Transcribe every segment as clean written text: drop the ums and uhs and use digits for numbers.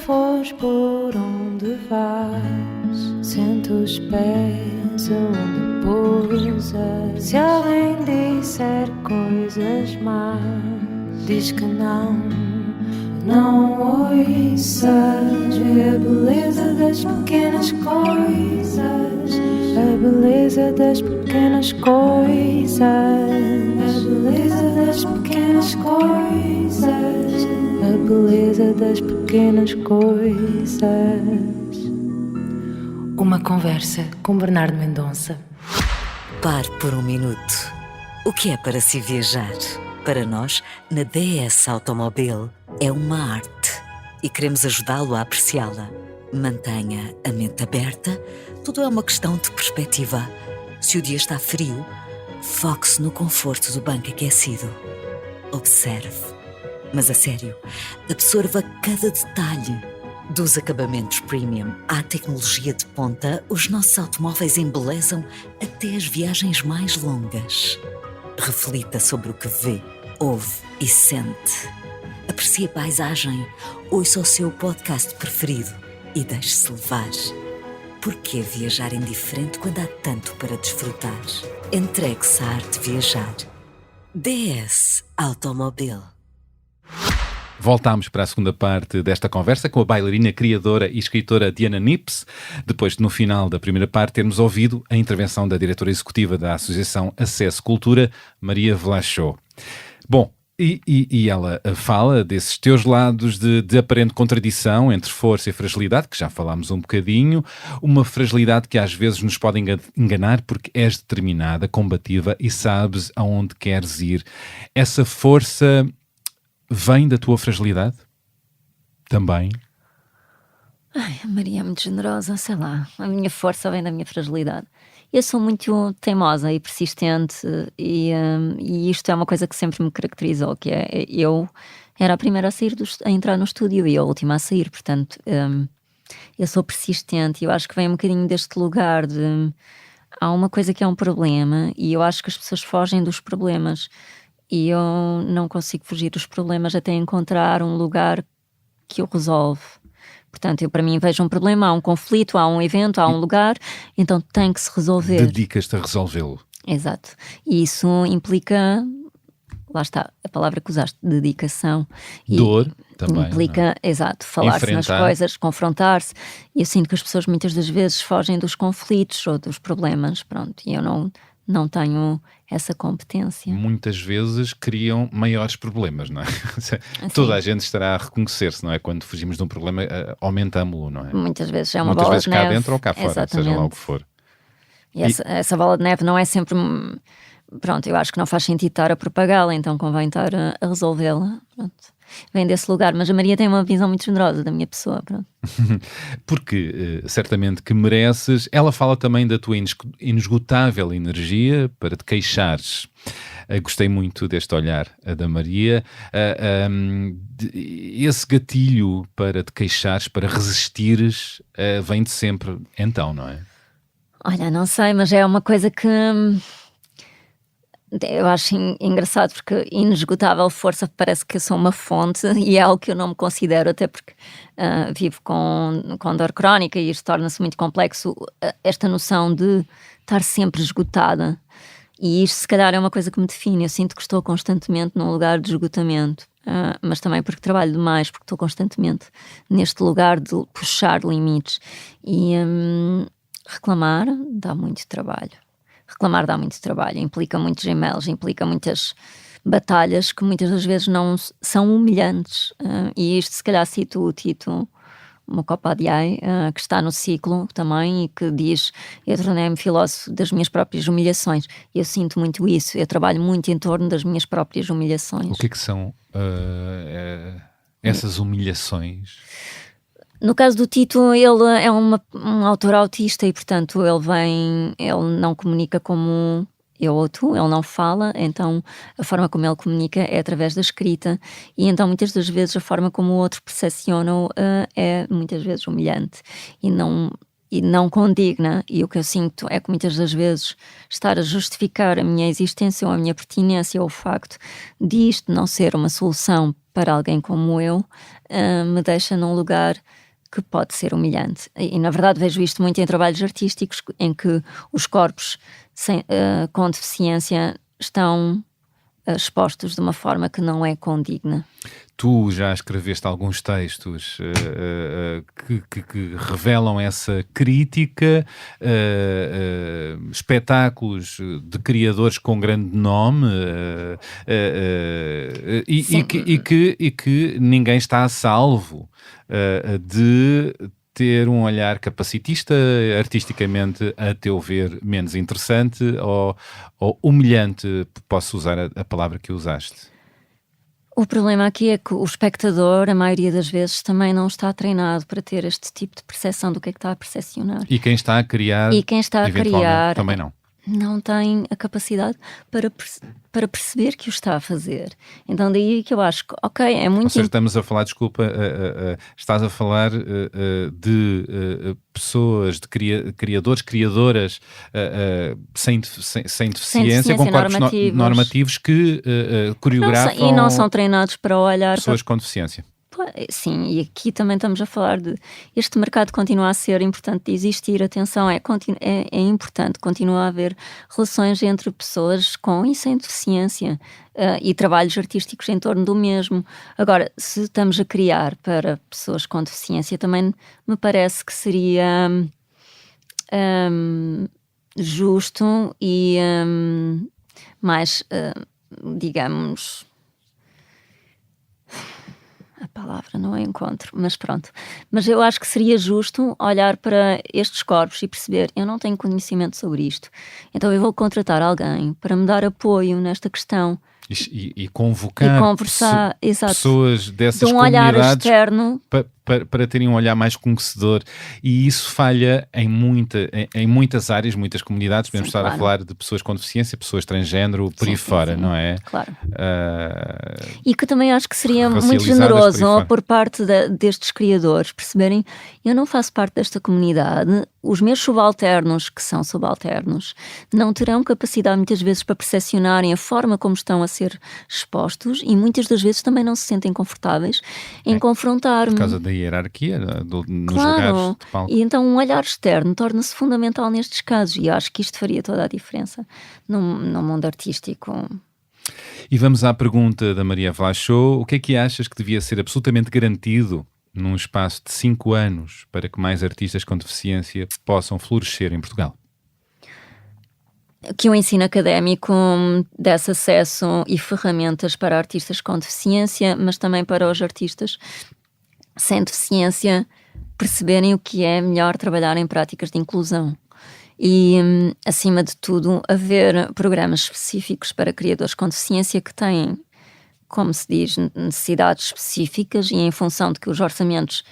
fores por onde vais, sente os pés onde pousas. Se alguém disser coisas más, diz que não ouças. Vê a beleza das pequenas coisas, a beleza das pequenas coisas, a beleza das pequenas coisas, a beleza das pequenas coisas. Uma conversa com Bernardo Mendonça. Pare por um minuto. O que é para si viajar? Para nós, na DS Automobile, é uma arte e queremos ajudá-lo a apreciá-la. Mantenha a mente aberta, tudo é uma questão de perspectiva. Se o dia está frio, foque-se no conforto do banco aquecido. Observe, mas a sério, absorva cada detalhe. Dos acabamentos premium à tecnologia de ponta, os nossos automóveis embelezam até as viagens mais longas. Reflita sobre o que vê, ouve e sente. Aprecie a paisagem, ouça o seu podcast preferido e deixe-se levar. Por que viajar indiferente quando há tanto para desfrutar? Entregue-se à arte de viajar. DS Automobile. Voltámos para a segunda parte desta conversa com a bailarina, criadora e escritora Diana Nips, depois de no final da primeira parte termos ouvido a intervenção da diretora executiva da Associação Acesso Cultura, Maria Vlachot. Bom, e ela fala desses teus lados de aparente contradição entre força e fragilidade, que já falámos um bocadinho, uma fragilidade que às vezes nos pode enganar porque és determinada, combativa e sabes aonde queres ir. Essa força vem da tua fragilidade? Também? Ai, a Maria é muito generosa, sei lá. A minha força vem da minha fragilidade. Eu sou muito teimosa e persistente e isto é uma coisa que sempre me caracterizou, que é, eu era a primeira a entrar no estúdio e a última a sair, portanto, eu sou persistente e eu acho que vem um bocadinho deste lugar de... Há uma coisa que é um problema e eu acho que as pessoas fogem dos problemas e eu não consigo fugir dos problemas até encontrar um lugar que o resolve. Portanto, eu para mim vejo um problema, há um conflito, há um evento, há um lugar, então tem que se resolver. Dedicas-te a resolvê-lo. Exato. E isso implica, lá está, a palavra que usaste, dedicação. Dor também. Implica, exato, falar-se nas coisas, confrontar-se. E eu sinto que as pessoas muitas das vezes fogem dos conflitos ou dos problemas, pronto, e eu não tenho essa competência. Muitas vezes criam maiores problemas, não é? Toda a gente estará a reconhecer-se, não é? Quando fugimos de um problema, aumentamo-lo, não é? Muitas vezes é uma Muitas bola vezes de cá neve. dentro ou cá fora, Exatamente. seja lá o que for. E essa bola de neve não é sempre... Pronto, eu acho que não faz sentido estar a propagá-la, então convém estar a resolvê-la. Pronto. Vem desse lugar, mas a Maria tem uma visão muito generosa da minha pessoa, pronto. Porque certamente que mereces. Ela fala também da tua inesgotável energia para te queixares. Gostei muito deste olhar da Maria. Esse gatilho para te queixares, para resistires, vem de sempre então, não é? Olha, não sei, mas é uma coisa que... Eu acho engraçado porque inesgotável força parece que eu sou uma fonte e é algo que eu não me considero, até porque vivo com dor crónica e isto torna-se muito complexo, esta noção de estar sempre esgotada, e isto se calhar é uma coisa que me define. Eu sinto que estou constantemente num lugar de esgotamento, mas também porque trabalho demais, porque estou constantemente neste lugar de puxar limites e reclamar dá muito trabalho. Reclamar dá muito trabalho, implica muitos e-mails, implica muitas batalhas que muitas das vezes não são humilhantes. E isto se calhar cito o Tito Mokopadiai, que está no ciclo também e que diz: eu tornei-me filósofo das minhas próprias humilhações. Eu sinto muito isso, eu trabalho muito em torno das minhas próprias humilhações. O que é que são essas humilhações? No caso do Tito, ele é um autor autista e, portanto, ele não comunica como eu ou tu, ele não fala, então a forma como ele comunica é através da escrita, e então muitas das vezes a forma como o outro percepciona é muitas vezes humilhante e não condigna, e o que eu sinto é que muitas das vezes estar a justificar a minha existência ou a minha pertinência ou o facto de isto não ser uma solução para alguém como eu, me deixa num lugar que pode ser humilhante. E na verdade vejo isto muito em trabalhos artísticos em que os corpos com deficiência estão expostos de uma forma que não é condigna. Tu já escreveste alguns textos que revelam essa crítica, espetáculos de criadores com grande nome, e que ninguém está a salvo de ter um olhar capacitista, artisticamente, a teu ver, menos interessante ou humilhante, posso usar a palavra que usaste. O problema aqui é que o espectador, a maioria das vezes, também não está treinado para ter este tipo de percepção do que é que está a percepcionar. E quem está a criar, também não tem a capacidade para perceber que o está a fazer. Então daí que eu acho que, ok, é muito... Ou seja, estamos a falar, desculpa, estás a falar de pessoas, de criadores, criadoras sem deficiência, com corpos normativos que coreografam... E não são treinados para olhar... Pessoas com deficiência. Sim, e aqui também estamos a falar de... Este mercado continua a ser importante de existir, atenção, é importante, continua a haver relações entre pessoas com e sem deficiência e trabalhos artísticos em torno do mesmo. Agora, se estamos a criar para pessoas com deficiência, também me parece que seria justo e mais, digamos... A palavra não a encontro, mas pronto. Mas eu acho que seria justo olhar para estes corpos e perceber, eu não tenho conhecimento sobre isto, então eu vou contratar alguém para me dar apoio nesta questão. E convocar conversar, pessoas dessas de um comunidades olhar externo para terem um olhar mais conhecedor, e isso falha em muitas áreas, muitas comunidades. Podemos estar a falar de pessoas com deficiência, pessoas transgénero, por aí fora, não é? Claro. E que também acho que seria muito generoso por parte destes criadores perceberem, eu não faço parte desta comunidade, os meus subalternos, que são subalternos, não terão capacidade muitas vezes para percepcionarem a forma como estão a ser expostos e muitas das vezes também não se sentem confortáveis em confrontar-me. Por causa da hierarquia nos lugares de palco. E então um olhar externo torna-se fundamental nestes casos e acho que isto faria toda a diferença no mundo artístico. E vamos à pergunta da Maria Vlachot. O que é que achas que devia ser absolutamente garantido num espaço de 5 anos para que mais artistas com deficiência possam florescer em Portugal? Que o ensino académico desse acesso e ferramentas para artistas com deficiência, mas também para os artistas sem deficiência perceberem o que é melhor trabalhar em práticas de inclusão. E, acima de tudo, haver programas específicos para criadores com deficiência que têm, como se diz, necessidades específicas e em função de que os orçamentos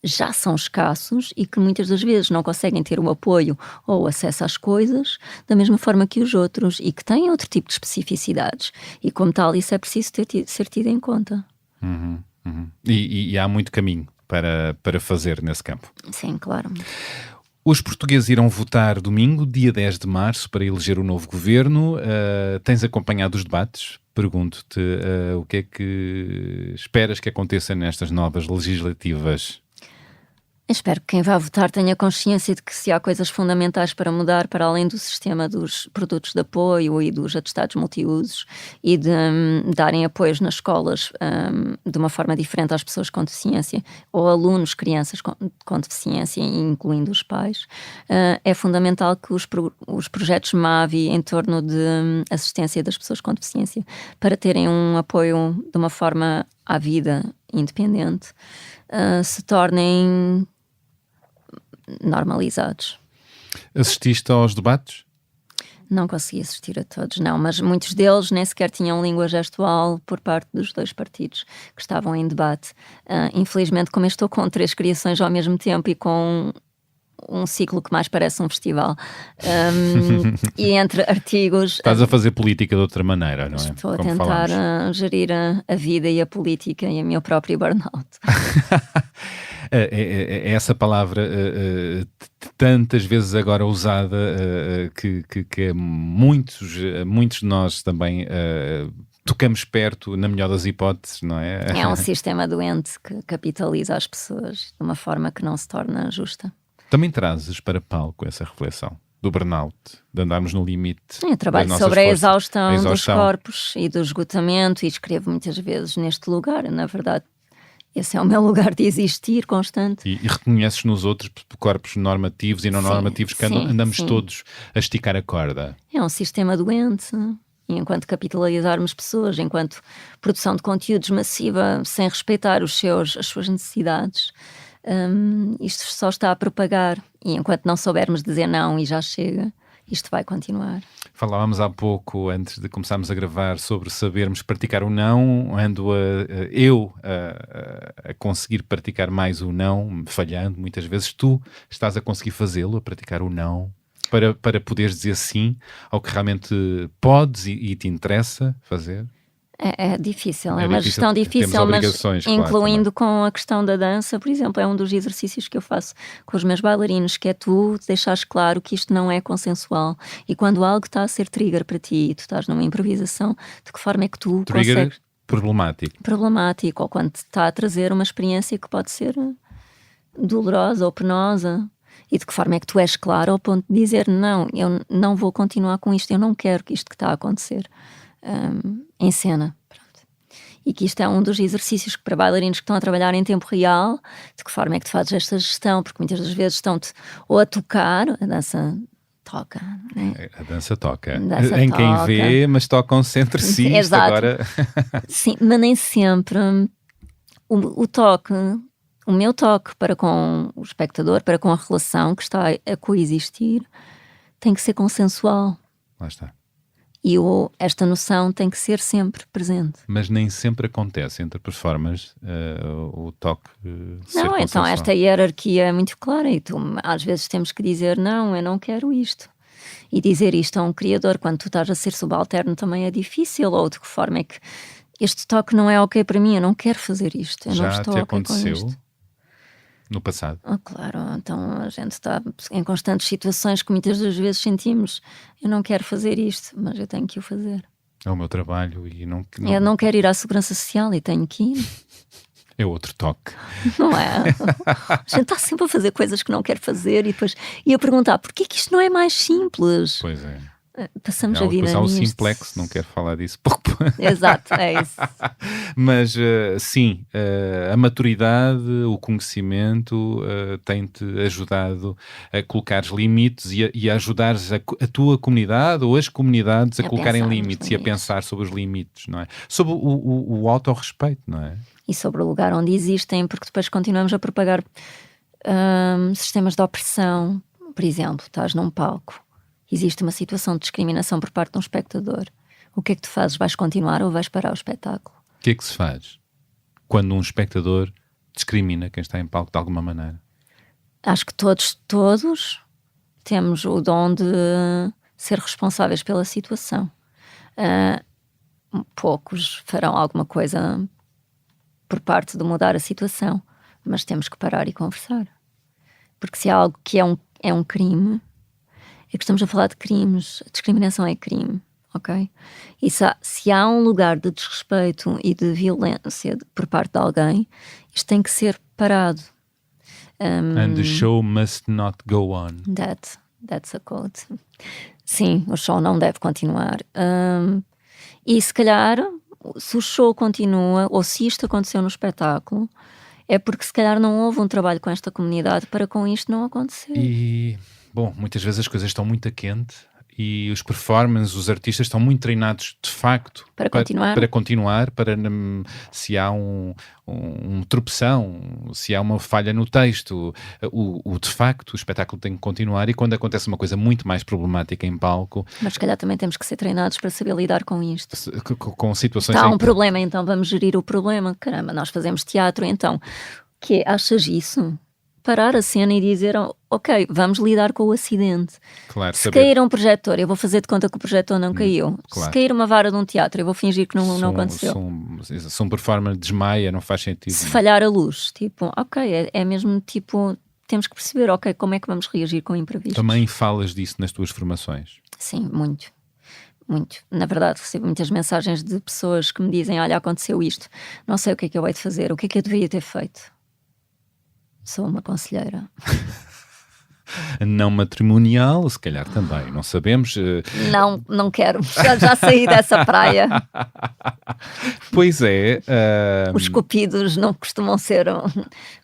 já são escassos e que muitas das vezes não conseguem ter o apoio ou o acesso às coisas da mesma forma que os outros e que têm outro tipo de especificidades. E como tal, isso é preciso ser tido em conta. E há muito caminho para fazer nesse campo. Sim, claro. Os portugueses irão votar domingo, dia 10 de março, para eleger o novo governo. Tens acompanhado os debates? Pergunto-te o que é que esperas que aconteça nestas novas legislativas? Espero que quem vá votar tenha consciência de que se há coisas fundamentais para mudar para além do sistema dos produtos de apoio e dos atestados multiusos e de darem apoios nas escolas de uma forma diferente às pessoas com deficiência ou alunos, crianças com deficiência, incluindo os pais, é fundamental que os projetos MAVI em torno de assistência das pessoas com deficiência para terem um apoio de uma forma à vida independente se tornem normalizados. Assististe aos debates? Não consegui assistir a todos, não, mas muitos deles nem sequer tinham língua gestual por parte dos dois partidos que estavam em debate. Infelizmente, como eu estou com 3 criações ao mesmo tempo e com um ciclo que mais parece um festival e entre artigos... Estás a fazer política de outra maneira, não é? Estou a tentar gerir a vida e a política e o meu próprio burnout. É essa palavra tantas vezes agora usada que muitos de nós também tocamos perto, na melhor das hipóteses, não é? É um sistema doente que capitaliza as pessoas de uma forma que não se torna justa. Também trazes para palco essa reflexão do burnout, de andarmos no limite. Eu trabalho das sobre a nossas forças. exaustão dos corpos e do esgotamento e escrevo muitas vezes neste lugar. Na verdade, esse é o meu lugar de existir constante. E reconheces nos outros corpos normativos e não normativos que andamos todos a esticar a corda. É um sistema doente. E enquanto capitalizarmos pessoas, enquanto produção de conteúdos massiva sem respeitar as suas necessidades, isto só está a propagar. E enquanto não soubermos dizer não e já chega, isto vai continuar. Falávamos há pouco, antes de começarmos a gravar, sobre sabermos praticar o não. Ando a conseguir praticar mais o não, falhando muitas vezes. Tu estás a conseguir fazê-lo, a praticar o não, para poderes dizer sim ao que realmente podes e te interessa fazer? É difícil, é uma gestão difícil, mas incluindo com a questão da dança, por exemplo, é um dos exercícios que eu faço com os meus bailarinos, que é tu deixares claro que isto não é consensual e quando algo está a ser trigger para ti e tu estás numa improvisação, de que forma é que tu consegues... Problemático, ou quando está a trazer uma experiência que pode ser dolorosa ou penosa. E de que forma é que tu és claro ao ponto de dizer não, eu não vou continuar com isto, eu não quero que isto que está a acontecer em cena. Pronto. E que isto é um dos exercícios que para bailarinos que estão a trabalhar em tempo real, de que forma é que tu fazes esta gestão, porque muitas das vezes estão-te ou a tocar, a dança toca, né? A dança toca. Em quem vê, mas tocam-se entre si. Exato. Agora... Sim, mas nem sempre o toque... O meu toque para com o espectador, para com a relação que está a coexistir, tem que ser consensual. Lá está. E esta noção tem que ser sempre presente. Mas nem sempre acontece entre performers o toque ser não, então consensual. esta hierarquia é muito clara e tu, às vezes temos que dizer não, eu não quero isto. E dizer isto a um criador quando tu estás a ser subalterno também é difícil, ou de que forma é que este toque não é ok para mim, eu não quero fazer isto, eu não estou ok com isto. No passado? Claro, então a gente está em constantes situações que muitas das vezes sentimos, eu não quero fazer isto, mas eu tenho que o fazer. É o meu trabalho e não... Eu não quero ir à Segurança Social e tenho que ir. É outro toque. Não é? A gente está sempre a fazer coisas que não quer fazer e depois ia perguntar, porquê que isto não é mais simples? Pois é. Passamos a vida nisto. Há o nisto. simplex, não quero falar disso. Exato, é isso. Mas sim, a maturidade, o conhecimento tem-te ajudado a colocares limites e a ajudares a tua comunidade ou as comunidades a colocarem limites e a pensar sobre os limites, não é? Sobre o autorrespeito, não é? E sobre o lugar onde existem, porque depois continuamos a propagar sistemas de opressão. Por exemplo, estás num palco, existe uma situação de discriminação por parte de um espectador. O que é que tu fazes? Vais continuar ou vais parar o espetáculo? O que é que se faz quando um espectador discrimina quem está em palco de alguma maneira? Acho que todos temos o dom de ser responsáveis pela situação. Poucos farão alguma coisa por parte de mudar a situação, mas temos que parar e conversar. Porque se há algo que é um crime, é que estamos a falar de crimes, a discriminação é crime, ok? E se há um lugar de desrespeito e de violência por parte de alguém, isto tem que ser parado. And the show must not go on. That's a quote. Sim, o show não deve continuar. E se calhar, se o show continua, ou se isto aconteceu no espetáculo, é porque se calhar não houve um trabalho com esta comunidade para com isto não acontecer. E, bom, muitas vezes as coisas estão muito a quente e os performers, os artistas estão muito treinados de facto para continuar, se há uma tropeção, se há uma falha no texto, de facto o espetáculo tem que continuar, e quando acontece uma coisa muito mais problemática em palco... Mas se calhar também temos que ser treinados para saber lidar com isto. Com situações... Está um problema, então vamos gerir o problema. Caramba, nós fazemos teatro, então achas isso? Parar a cena e dizer, ok, vamos lidar com o acidente. Claro, se cair um projetor, eu vou fazer de conta que o projetor não caiu. Claro. Se cair uma vara de um teatro, eu vou fingir que não aconteceu. Se um performer desmaia, não faz sentido. Se falhar a luz, ok, é mesmo temos que perceber, ok, como é que vamos reagir com o imprevisto. Também falas disso nas tuas formações? Sim, muito. muito. Na verdade, recebo muitas mensagens de pessoas que me dizem: olha, aconteceu isto, não sei o que é que eu hei de fazer, o que é que eu deveria ter feito. Sou uma conselheira. Não matrimonial, se calhar também, não sabemos. Não quero, já saí dessa praia. Pois é. Os cupidos não costumam ser.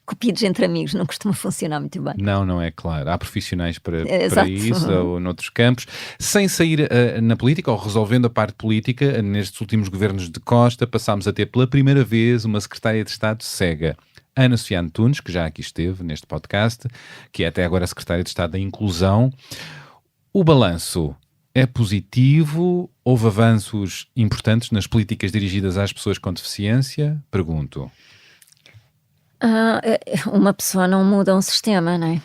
Cupidos entre amigos não costuma funcionar muito bem. Não é claro. Há profissionais para Exato. isso ou noutros campos. Sem sair na política ou resolvendo a parte política, nestes últimos governos de Costa, passámos a ter pela primeira vez uma secretária de Estado cega. Ana Sofia Antunes, que já aqui esteve neste podcast, que é até agora a secretária de Estado da Inclusão. O balanço é positivo? Houve avanços importantes nas políticas dirigidas às pessoas com deficiência? Pergunto. Uma pessoa não muda um sistema, não é?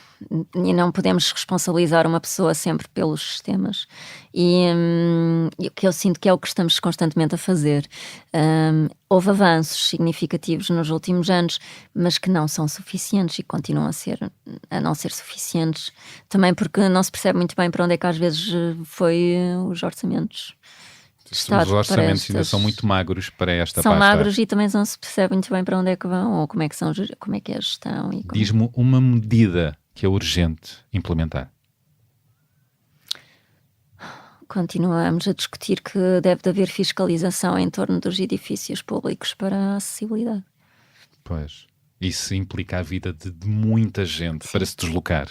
E não podemos responsabilizar uma pessoa sempre pelos sistemas. E o que eu sinto que é o que estamos constantemente a fazer. Houve avanços significativos nos últimos anos, mas que não são suficientes e continuam a não ser suficientes. Também porque não se percebe muito bem para onde é que às vezes foi os orçamentos. Os orçamentos ainda são muito magros para esta são pasta. São magros e também não se percebe muito bem para onde é que vão ou como é que é a gestão. Diz-me uma medida que é urgente implementar. Continuamos a discutir que deve de haver fiscalização em torno dos edifícios públicos para a acessibilidade. Pois. Isso implica a vida de muita gente. Sim. Para se deslocar.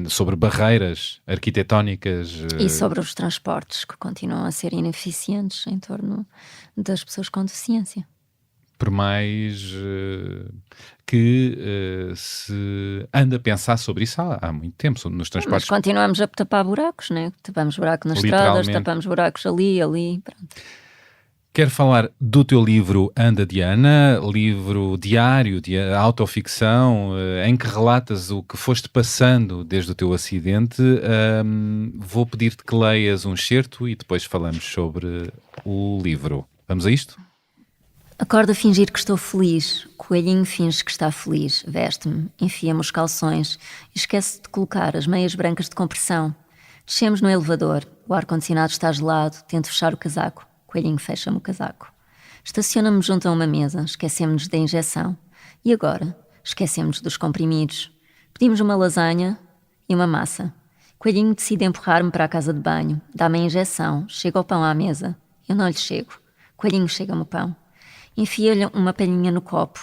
Sobre barreiras arquitetónicas. E sobre os transportes, que continuam a ser ineficientes em torno das pessoas com deficiência. Por mais que se anda a pensar sobre isso há muito tempo, nos transportes. Mas continuamos a tapar buracos, né? Tapamos buracos nas estradas, tapamos buracos ali, pronto. Quero falar do teu livro Anda Diana, livro diário de autoficção, em que relatas o que foste passando desde o teu acidente. Vou pedir-te que leias um excerto e depois falamos sobre o livro. Vamos a isto? Acordo a fingir que estou feliz, coelhinho finge que está feliz, veste-me, enfia-me os calções e esquece de colocar as meias brancas de compressão. Descemos no elevador, o ar-condicionado está gelado, tento fechar o casaco, coelhinho fecha-me o casaco. Estaciona-me junto a uma mesa, esquecemos-nos da injeção. E agora? Esquecemos dos comprimidos. Pedimos uma lasanha e uma massa. Coelhinho decide empurrar-me para a casa de banho, dá-me a injeção, chega o pão à mesa. Eu não lhe chego. Coelhinho chega-me o pão. Enfia-lhe uma palhinha no copo,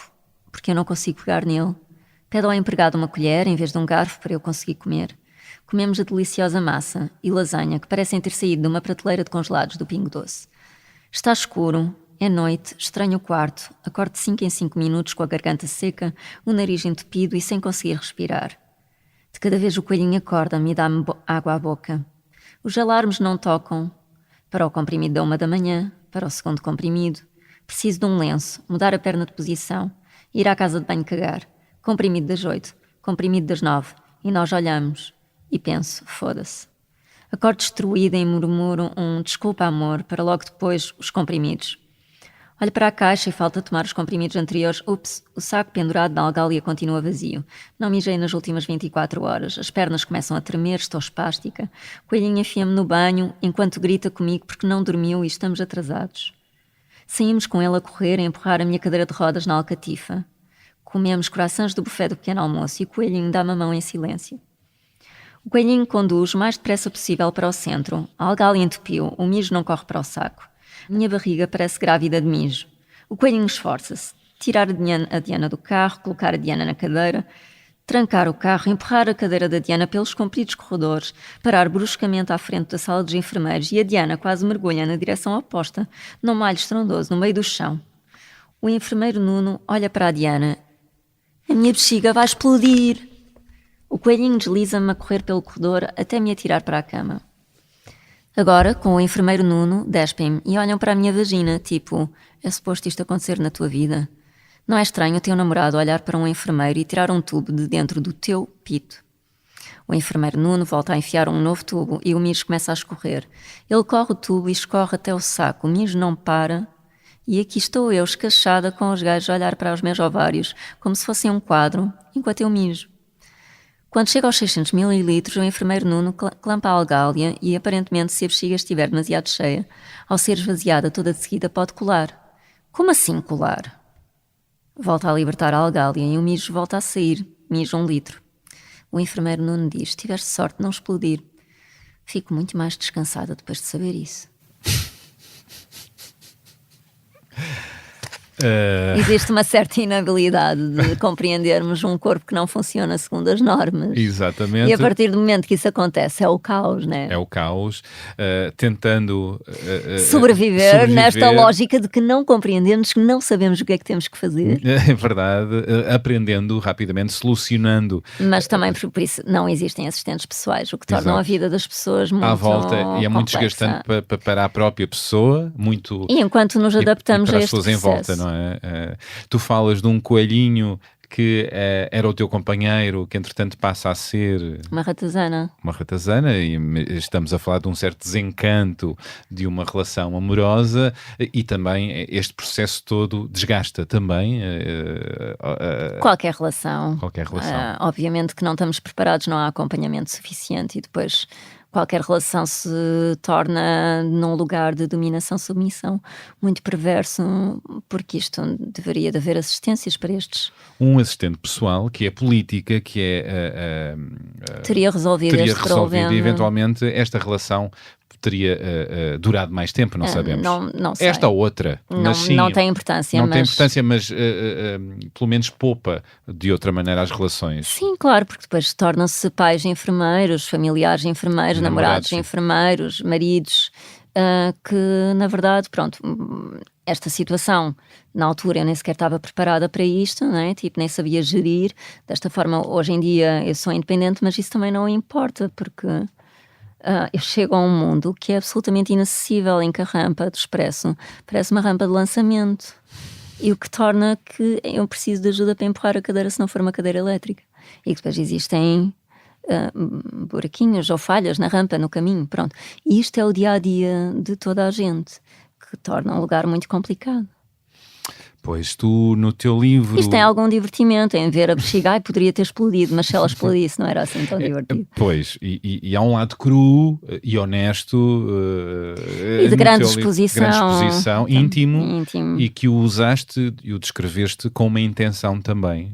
porque eu não consigo pegar nele. Pede ao empregado uma colher em vez de um garfo para eu conseguir comer. Comemos a deliciosa massa e lasanha que parecem ter saído de uma prateleira de congelados do Pingo Doce. Está escuro, é noite, estranho o quarto, acordo de 5 em 5 minutos com a garganta seca, o nariz entupido e sem conseguir respirar. De cada vez o coelhinho acorda-me e dá-me água à boca. Os alarmes não tocam. Para o comprimido da 1 da manhã, para o segundo comprimido. Preciso de um lenço, mudar a perna de posição, ir à casa de banho cagar. Comprimido das 8, comprimido das 9. E nós olhamos e penso, foda-se. Acordo destruída e murmuro um desculpa amor para logo depois os comprimidos. Olho para a caixa e falta tomar os comprimidos anteriores. Ups, o saco pendurado na algália continua vazio. Não mijei nas últimas 24 horas. As pernas começam a tremer, estou espástica. Coelhinho enfia-me no banho enquanto grita comigo porque não dormiu e estamos atrasados. Saímos com ele a correr e a empurrar a minha cadeira de rodas na alcatifa. Comemos croissants do buffet do pequeno almoço e o coelhinho dá-me a mão em silêncio. O coelhinho conduz o mais depressa possível para o centro. A algália entupiu, o mijo não corre para o saco. Minha barriga parece grávida de mijo. O coelhinho esforça-se. Tirar a Diana do carro, colocar a Diana na cadeira, trancar o carro, empurrar a cadeira da Diana pelos compridos corredores, parar bruscamente à frente da sala dos enfermeiros e a Diana quase mergulha na direção oposta, num malho estrondoso, no meio do chão. O enfermeiro Nuno olha para a Diana. A minha bexiga vai explodir! O coelhinho desliza-me a correr pelo corredor até me atirar para a cama. Agora, com o enfermeiro Nuno, despem-me e olham para a minha vagina, tipo, é suposto isto acontecer na tua vida? Não é estranho o teu namorado olhar para um enfermeiro e tirar um tubo de dentro do teu pito. O enfermeiro Nuno volta a enfiar um novo tubo e o mijo começa a escorrer. Ele corre o tubo e escorre até o saco. O mijo não para. E aqui estou eu, escachada, com os gajos a olhar para os meus ovários, como se fossem um quadro, enquanto eu mijo. Quando chega aos 600 mililitros, o enfermeiro Nuno clampa a algália e, aparentemente, se a bexiga estiver demasiado cheia, ao ser esvaziada toda de seguida, pode colar. Como assim colar? Volta a libertar a algália e o mijo volta a sair. Mijo 1 litro. O enfermeiro Nuno diz: tiveste sorte de não explodir. Fico muito mais descansada depois de saber isso. Existe uma certa inabilidade de compreendermos um corpo que não funciona segundo as normas. Exatamente. E a partir do momento que isso acontece, é o caos, né? É o caos, tentando sobreviver nesta lógica de que não compreendemos, que não sabemos o que é que temos que fazer. É verdade, aprendendo rapidamente, solucionando. Mas também por isso não existem assistentes pessoais, o que torna a vida das pessoas muito à volta, e é muito complexa. desgastante para a própria pessoa, muito. E enquanto nos adaptamos e para a as este pessoas em volta, não é? Tu falas de um coelhinho que era o teu companheiro, que entretanto passa a ser uma ratazana, e estamos a falar de um certo desencanto de uma relação amorosa, e também este processo todo desgasta também qualquer relação. Obviamente que não estamos preparados, não há acompanhamento suficiente e depois qualquer relação se torna num lugar de dominação-submissão muito perverso, porque isto deveria de haver assistências para estes. Um assistente pessoal, que é política, que é... teria resolvido e eventualmente esta relação teria durado mais tempo, não sabemos. Não sei. Esta ou outra. Mas sim, não tem importância. Tem importância, mas pelo menos poupa de outra maneira as relações. Sim, claro, porque depois tornam-se pais de enfermeiros, familiares de enfermeiros, namorados de enfermeiros, maridos, que na verdade, pronto, esta situação, na altura eu nem sequer estava preparada para isto, não é? Tipo, nem sabia gerir. Desta forma, hoje em dia eu sou independente, mas isso também não importa, porque... eu chego a um mundo que é absolutamente inacessível, em que a rampa do expresso parece uma rampa de lançamento, e o que torna que eu preciso de ajuda para empurrar a cadeira se não for uma cadeira elétrica, e que depois existem buraquinhos ou falhas na rampa, no caminho, pronto. E isto é o dia-a-dia de toda a gente, que torna um lugar muito complicado. Pois tu, no teu livro... Isto tem algum divertimento em ver a bexiga. Ai, poderia ter explodido, mas se ela explodisse não era assim tão divertido. Pois, e há um lado cru e honesto e de grande exposição, íntimo, e que o usaste e o descreveste com uma intenção também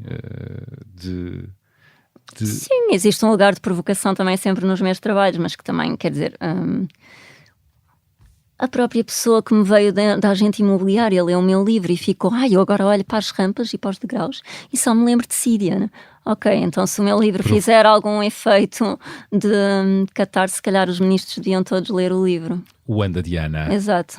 de... Sim, existe um lugar de provocação também sempre nos meus trabalhos, mas que também, quer dizer... a própria pessoa que me veio da agente imobiliária leu o meu livro e ficou: eu agora olho para as rampas e para os degraus e só me lembro de Síria, né? Ok, então se o meu livro fizer algum efeito de catarse, se calhar os ministros deviam todos ler o livro. O Anda Diana. Exato.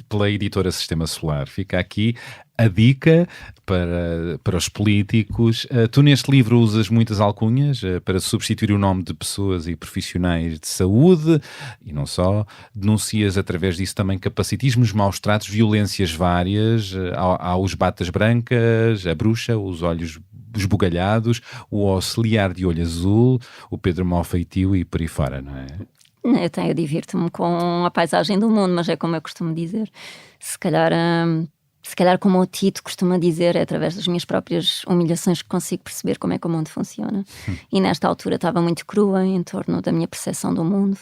pela editora Sistema Solar. Fica aqui a dica para os políticos. Tu neste livro usas muitas alcunhas para substituir o nome de pessoas e profissionais de saúde, e não só. Denuncias através disso também capacitismos, maus tratos, violências várias. Há os batas brancas, a bruxa, os olhos esbugalhados, o auxiliar de olho azul, o Pedro mau feitio e por aí fora, não é? Eu divirto-me com a paisagem do mundo, mas é como eu costumo dizer. Se calhar como o Tito costuma dizer, é através das minhas próprias humilhações que consigo perceber como é que o mundo funciona. E nesta altura estava muito crua em torno da minha percepção do mundo.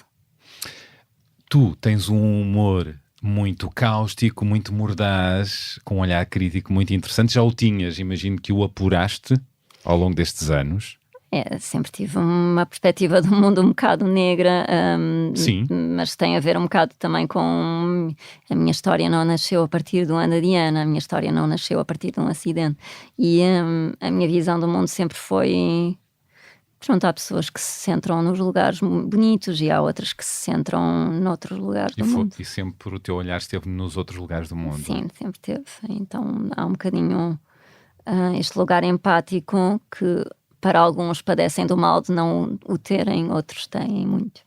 Tu tens um humor muito cáustico, muito mordaz, com um olhar crítico muito interessante. Já o tinhas, imagino que o apuraste ao longo destes anos. Sempre tive uma perspectiva do mundo um bocado negra, Sim. Mas tem a ver um bocado também com a minha história não nasceu a partir do Anda Diana, a minha história não nasceu a partir de um acidente, e a minha visão do mundo sempre foi... Pronto, há pessoas que se centram nos lugares bonitos e há outras que se centram noutros lugares do mundo. E sempre o teu olhar esteve nos outros lugares do mundo. Sim, sempre teve. Então há um bocadinho este lugar empático que para alguns padecem do mal de não o terem, outros têm muito.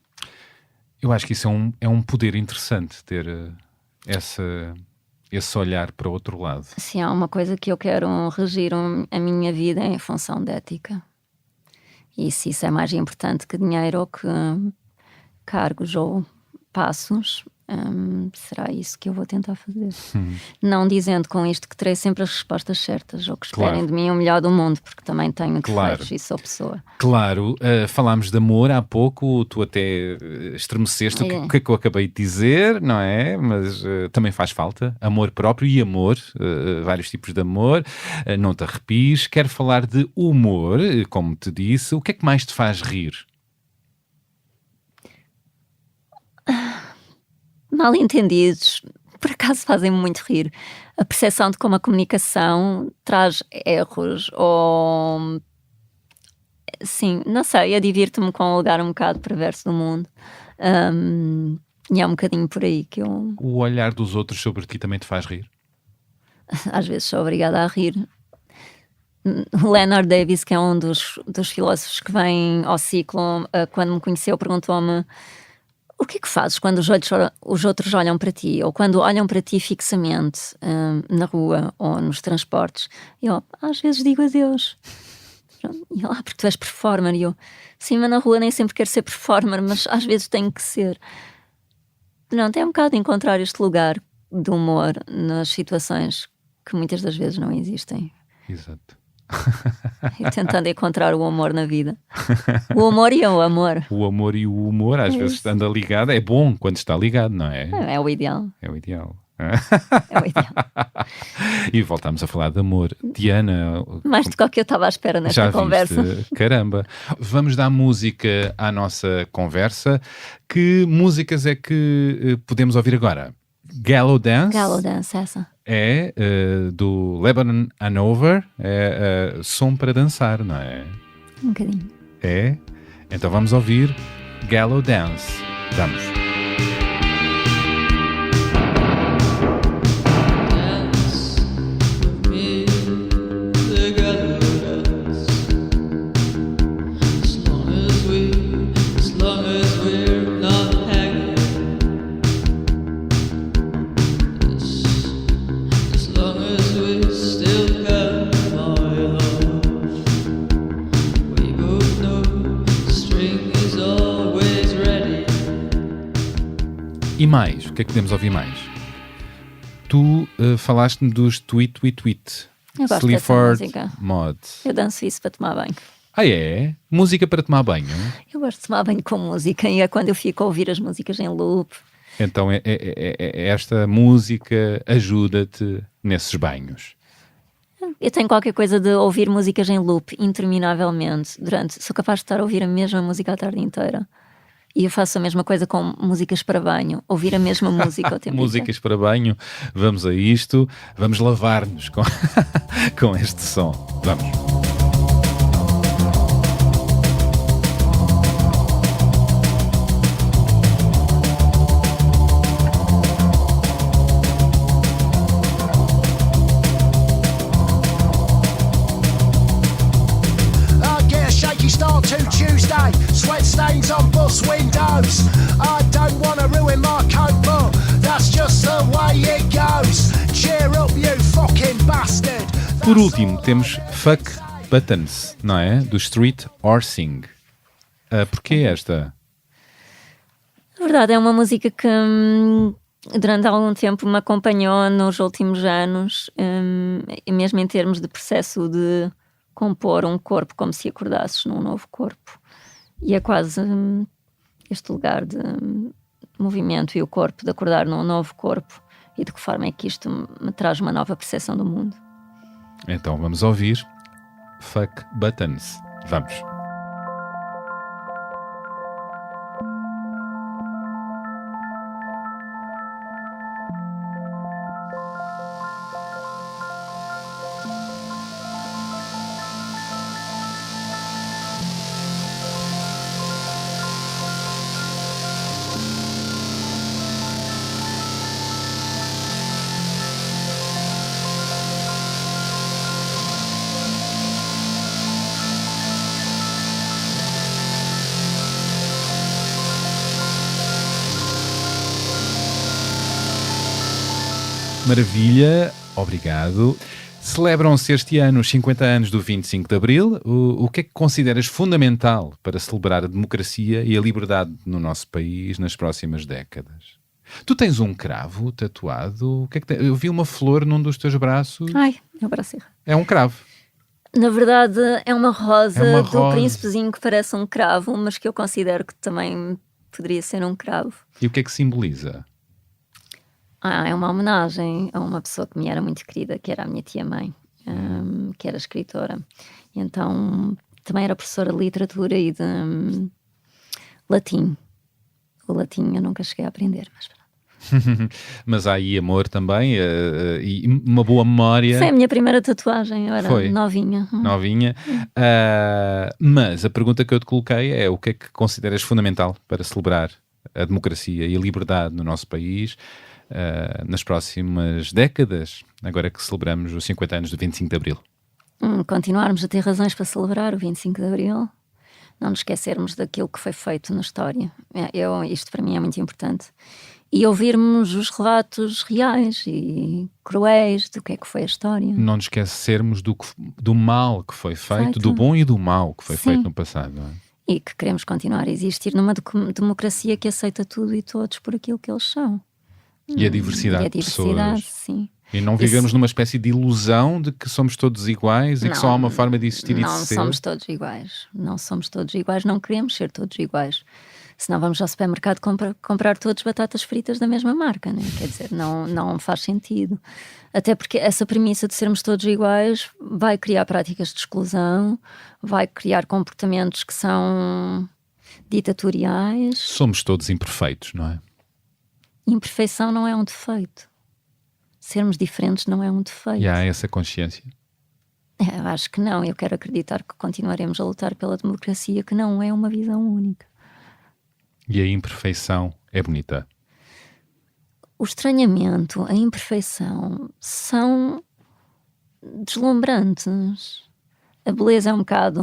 Eu acho que isso é um poder interessante, ter esse olhar para o outro lado. Sim, há uma coisa que eu quero regir a minha vida em função de ética. E se isso é mais importante que dinheiro ou que cargos ou passos, será isso que eu vou tentar fazer. Não dizendo com isto que terei sempre as respostas certas ou que esperem Claro. de mim o melhor do mundo, porque também tenho Claro. defeitos e sou pessoa. Claro, falámos de amor há pouco, tu até estremeceste o que é que eu acabei de dizer, não é? Mas também faz falta amor próprio e amor, vários tipos de amor, não te arrepies. Quero falar de humor, como te disse, o que é que mais te faz rir? Mal entendidos, por acaso fazem-me muito rir. A percepção de como a comunicação traz erros ou... Sim, não sei, eu divirto-me com o lugar um bocado perverso do mundo. E é um bocadinho por aí que eu... O olhar dos outros sobre ti também te faz rir? Às vezes sou obrigada a rir. O Leonard Davis, que é um dos filósofos que vem ao ciclo, quando me conheceu, perguntou-me: o que é que fazes quando os outros olham para ti? Ou quando olham para ti fixamente na rua ou nos transportes? E eu, às vezes digo adeus. E ele, porque tu és performer. E eu, sim, mas na rua nem sempre quero ser performer, mas às vezes tenho que ser. Pronto, é um bocado encontrar este lugar de humor nas situações que muitas das vezes não existem. Exato. E tentando encontrar o amor na vida. O amor e o amor. O amor e o humor às vezes anda ligado. É bom quando está ligado, não é? É o ideal. É o ideal. É o ideal. E voltámos a falar de amor. Diana... Mais do que o que eu estava à espera nesta conversa. Caramba. Vamos dar música à nossa conversa. Que músicas é que podemos ouvir agora? Gallow Dance. Gallow Dance, essa. É do Lebanon Hanover. É som para dançar, não é? Um bocadinho. É? Então vamos ouvir Gallow Dance. Vamos. E mais? O que é que podemos ouvir mais? Tu falaste-me dos Tweet Tweet Tweet. Eu gosto Sleaford dessa música. Mod. Eu danço isso para tomar banho. Ah, é? Música para tomar banho? Eu gosto de tomar banho com música e é quando eu fico a ouvir as músicas em loop. Então esta música ajuda-te nesses banhos. Eu tenho qualquer coisa de ouvir músicas em loop interminavelmente. Sou capaz de estar a ouvir a mesma música a tarde inteira. E eu faço a mesma coisa com músicas para banho. Ouvir a mesma música o tempo Músicas para banho. Vamos a isto. Vamos lavar-nos com, com este som. Vamos. Sweat stains on bus windows. I don't want to ruin my coat, but that's just the way it goes. Cheer up, you fucking bastard. Por último, temos Fuck Buttons, não é? Do Street Horsing. Porquê esta? Na verdade, é uma música que durante algum tempo me acompanhou nos últimos anos, e mesmo em termos de processo de compor um corpo como se acordasses num novo corpo. E é quase este lugar de movimento e o corpo, de acordar num novo corpo, e de que forma é que isto me traz uma nova percepção do mundo. Então vamos ouvir Fuck Buttons. Vamos. Maravilha, obrigado. Celebram-se este ano os 50 anos do 25 de Abril. O que é que consideras fundamental para celebrar a democracia e a liberdade no nosso país nas próximas décadas? Tu tens um cravo tatuado? O que é que tem? Eu vi uma flor num dos teus braços. Ai, meu braço errado. É um cravo. Na verdade, é uma rosa É uma do rosa. príncipezinho que parece um cravo, mas que eu considero que também poderia ser um cravo. E o que é que simboliza? É uma homenagem a uma pessoa que me era muito querida, que era a minha tia-mãe, que era escritora. E então, também era professora de literatura e de latim. O latim eu nunca cheguei a aprender, mas pronto. Mas há aí amor também e uma boa memória. Foi a minha primeira tatuagem, eu era Foi. novinha. Novinha. Mas a pergunta que eu te coloquei é: o que é que consideras fundamental para celebrar a democracia e a liberdade no nosso país nas próximas décadas, agora que celebramos os 50 anos do 25 de Abril? Continuarmos a ter razões para celebrar o 25 de Abril, não nos esquecermos daquilo que foi feito na história. Isto para mim é muito importante. E ouvirmos os relatos reais e cruéis do que é que foi a história. Não nos esquecermos do mal que foi feito, do bom e do mal que foi feito no passado. Não é? E que queremos continuar a existir numa democracia que aceita tudo e todos por aquilo que eles são. E a diversidade de pessoas. Sim. E não vivemos numa espécie de ilusão de que somos todos iguais e que só há uma forma de existir e de ser. Não somos todos iguais. Não somos todos iguais, não queremos ser todos iguais. Senão vamos ao supermercado comprar todos batatas fritas da mesma marca, né? Quer dizer, não faz sentido. Até porque essa premissa de sermos todos iguais vai criar práticas de exclusão, vai criar comportamentos que são ditatoriais. Somos todos imperfeitos, não é? Imperfeição não é um defeito. Sermos diferentes não é um defeito. E há essa consciência? Eu acho que não. Eu quero acreditar que continuaremos a lutar pela democracia, que não é uma visão única. E a imperfeição é bonita? O estranhamento, a imperfeição são deslumbrantes. A beleza é um bocado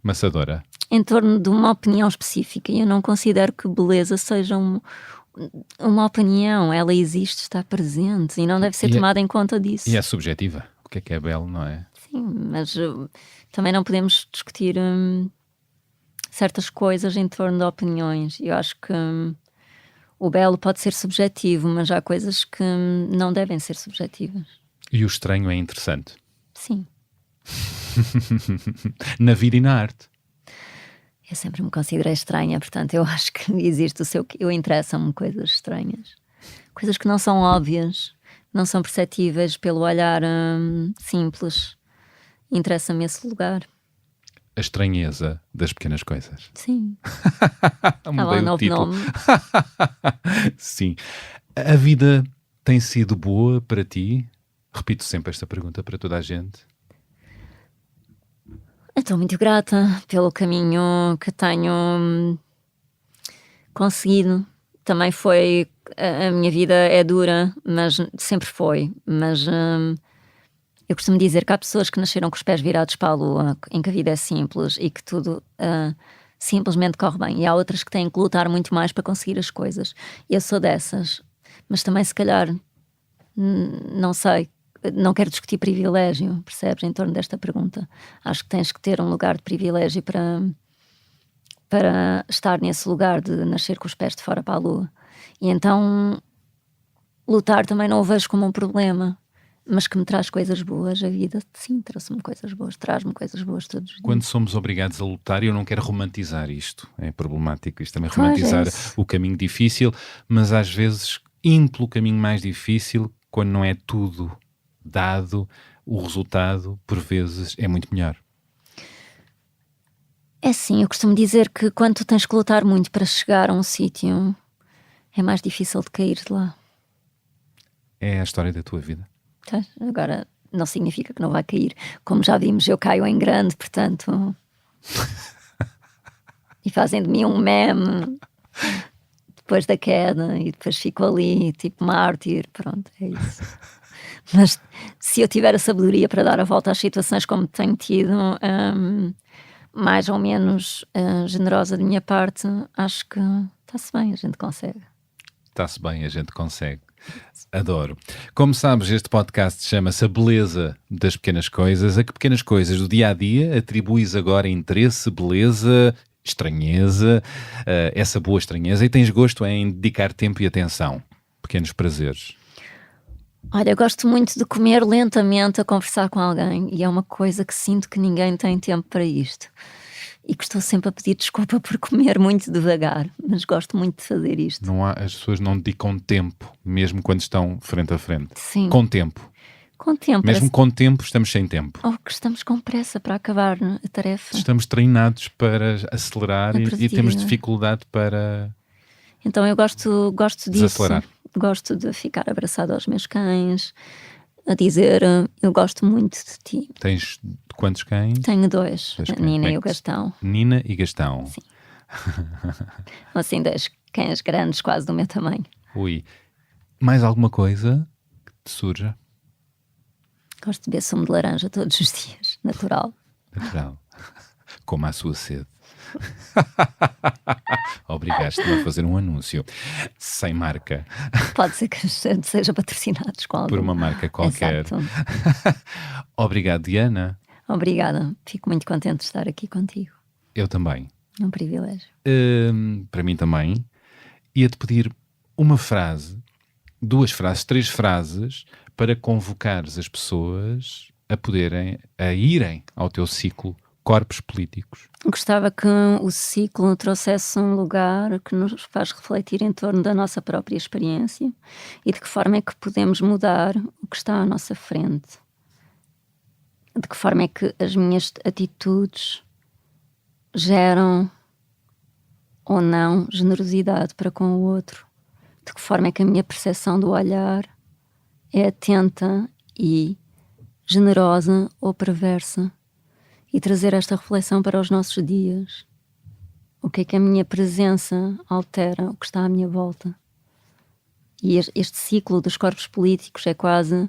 Maçadora. em torno de uma opinião específica, e eu não considero que beleza seja uma opinião. Ela existe, está presente e não deve ser tomada em conta disso. E é subjetiva. O que é belo, não é? Sim, mas também não podemos discutir certas coisas em torno de opiniões. Eu acho que o belo pode ser subjetivo, mas há coisas que não devem ser subjetivas. E o estranho é interessante. Sim. Na vida e na arte. Eu sempre me considerei estranha, portanto eu acho que existe eu interessam-me coisas estranhas. Coisas que não são óbvias, não são perceptíveis pelo olhar simples. Interessa-me esse lugar. A estranheza das pequenas coisas. Sim. Mudei um o título. nome. Sim. A vida tem sido boa para ti? Repito sempre esta pergunta para toda a gente. Eu estou muito grata pelo caminho que tenho conseguido. Também foi... A minha vida é dura, mas sempre foi. Mas eu costumo dizer que há pessoas que nasceram com os pés virados para a lua, em que a vida é simples e que tudo simplesmente corre bem. E há outras que têm que lutar muito mais para conseguir as coisas. Eu sou dessas. Mas também, se calhar, não sei... Não quero discutir privilégio, percebes, em torno desta pergunta. Acho que tens que ter um lugar de privilégio para estar nesse lugar de nascer com os pés de fora para a lua. E então, lutar também não o vejo como um problema, mas que me traz coisas boas. A vida, sim, trouxe-me coisas boas, traz-me coisas boas todos os dias. Quando somos obrigados a lutar, eu não quero romantizar isto. É problemático isto também, romantizar o caminho difícil, mas às vezes, indo pelo caminho mais difícil, quando não é tudo dado, o resultado, por vezes, é muito melhor. É sim, eu costumo dizer que quando tu tens que lutar muito para chegar a um sítio, é mais difícil de cair de lá. É a história da tua vida. Tá? Agora, não significa que não vai cair. Como já vimos, eu caio em grande, portanto... e fazem de mim um meme depois da queda, e depois fico ali, tipo mártir, pronto, é isso. Mas se eu tiver a sabedoria para dar a volta às situações como tenho tido, mais ou menos generosa de minha parte, acho que está-se bem, a gente consegue. Está-se bem, a gente consegue. Adoro. Como sabes, este podcast chama-se A Beleza das Pequenas Coisas. A que pequenas coisas do dia-a-dia atribuis agora interesse, beleza, estranheza, essa boa estranheza, e tens gosto em dedicar tempo e atenção. Pequenos prazeres. Olha, eu gosto muito de comer lentamente a conversar com alguém, e é uma coisa que sinto que ninguém tem tempo para isto. E que estou sempre a pedir desculpa por comer muito devagar, mas gosto muito de fazer isto. As pessoas não dedicam tempo, mesmo quando estão frente a frente. Sim. Com tempo. Com tempo. Mesmo com tempo, estamos sem tempo. Ou que estamos com pressa para acabar a tarefa. Estamos treinados para acelerar e temos dificuldade para Então eu gosto disso. desacelerar. Gosto de ficar abraçado aos meus cães, a dizer eu gosto muito de ti. Tens quantos cães? Tenho 2, Dois a cães. Nina Como é e o que- Gastão. Nina e Gastão. Sim. Assim, 2 cães grandes, quase do meu tamanho. Ui. Mais alguma coisa que te surja? Gosto de beber sumo de laranja todos os dias, natural. Natural. Como a sua sede. Obrigaste-me a fazer um anúncio. Sem marca. Pode ser que seja patrocinados com algum. Por uma marca qualquer. Exato. Obrigado, Diana. Obrigada. Fico muito contente de estar aqui contigo. Eu também. É um privilégio. Para mim também. Ia-te pedir uma frase, 2 frases, 3 frases para convocares as pessoas a irem ao teu ciclo Corpos Políticos. Gostava que o ciclo trouxesse um lugar que nos faz refletir em torno da nossa própria experiência e de que forma é que podemos mudar o que está à nossa frente. De que forma é que as minhas atitudes geram ou não generosidade para com o outro. De que forma é que a minha percepção do olhar é atenta e generosa ou perversa. E trazer esta reflexão para os nossos dias. O que é que a minha presença altera o que está à minha volta? E este ciclo dos corpos políticos é quase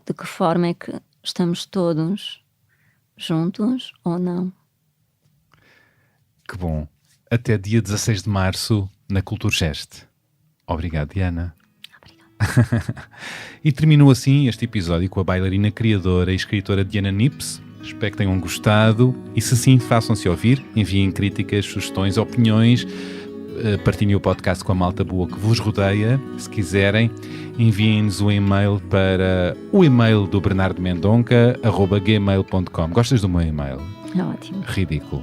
de que forma é que estamos todos juntos ou não. Que bom. Até dia 16 de março na Culturgest. Obrigado, Diana. Obrigada. E terminou assim este episódio com a bailarina, criadora e escritora Diana Nips. Espero que tenham gostado e, se sim, façam-se ouvir, enviem críticas, sugestões, opiniões, partilhem o podcast com a malta boa que vos rodeia. Se quiserem, enviem-nos um e-mail para o e-mail do Bernardo Mendonça @gmail.com. Gostas do meu e-mail? É ótimo. Ridículo.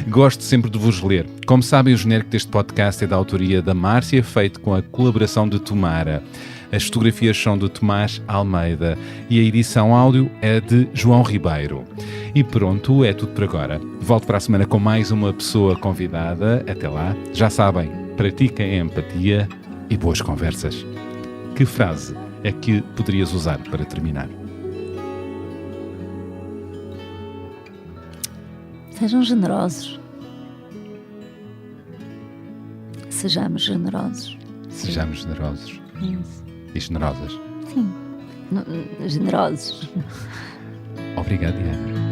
Gosto sempre de vos ler. Como sabem, o genérico deste podcast é da autoria da Márcia, feito com a colaboração de Tomara. As fotografias são de Tomás Almeida e a edição áudio é de João Ribeiro. E pronto, é tudo por agora. Volto para a semana com mais uma pessoa convidada. Até lá, já sabem, pratiquem a empatia e boas conversas. Que frase é que poderias usar para terminar? Sejam generosos. Sejamos generosos. Sejamos generosos Isso. e generosas. Sim. Generosos. Obrigado, Diana.